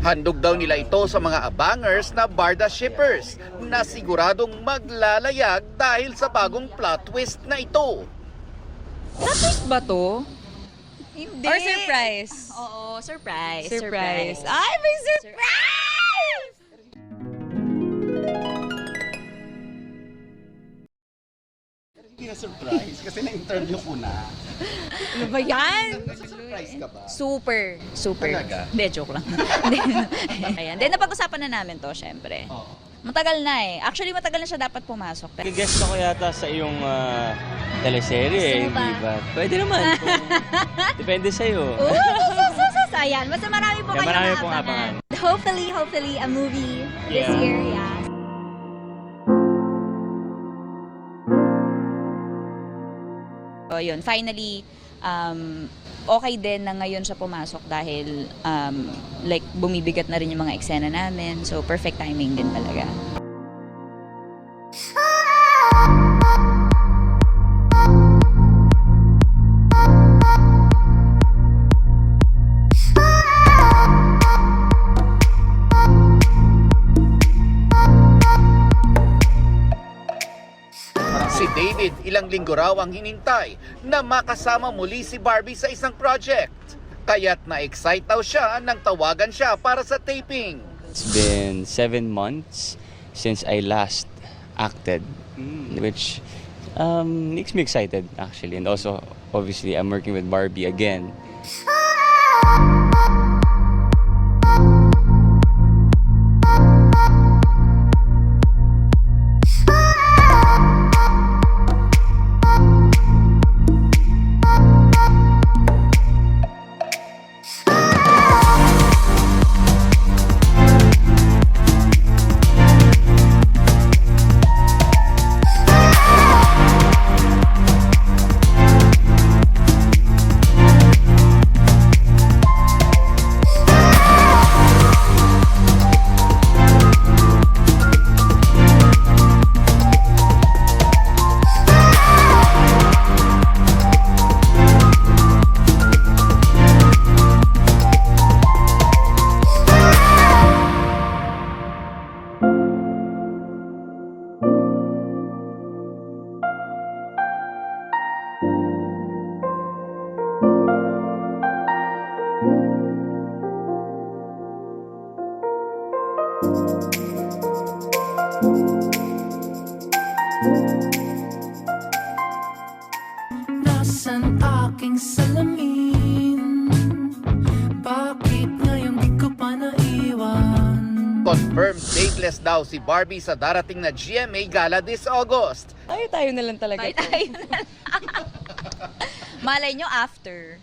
Handog daw nila ito sa mga abangers na Barda shippers na siguradong maglalayag dahil sa bagong plot twist na ito. Plot twist ba to? Hindi. Or surprise? Oo, surprise. Surprise. Ay, may surprise! Hindi na surprise kasi na-interview ko na. Ano ba yan? Surprise ka ba? Super. Talaga? Hindi, joke lang. Ayan. Then, napag-usapan na namin to, syempre. Oo. Matagal na eh. Actually, matagal na siya dapat pumasok. Pero, Guest ako yata sa iyong teleserye, Gusto mo ba? di ba? Pwede naman. Depende sa'yo. Ayan. Basta marami po Kaya kayong marami pong maabangan. Hopefully, a movie this Yeah. year, yeah. So, yun. Finally, okay din na ngayon siya pumasok dahil like bumibigat na rin yung mga eksena namin. So, perfect timing din talaga. Si David ilang linggo raw ang hinintay na makasama muli si Barbie sa isang project. Kaya't na-excite daw siya nang tawagan siya para sa taping. It's been 7 months since I last acted, which makes me excited actually. And also, obviously, I'm working with Barbie again. Nasaan aking salamin? Bakit ngayon di ko pa naiwan? Confirmed dateless daw si Barbie sa darating na GMA Gala this August. Tayo na lang talaga. Bye tayo na lang. Malay nyo after.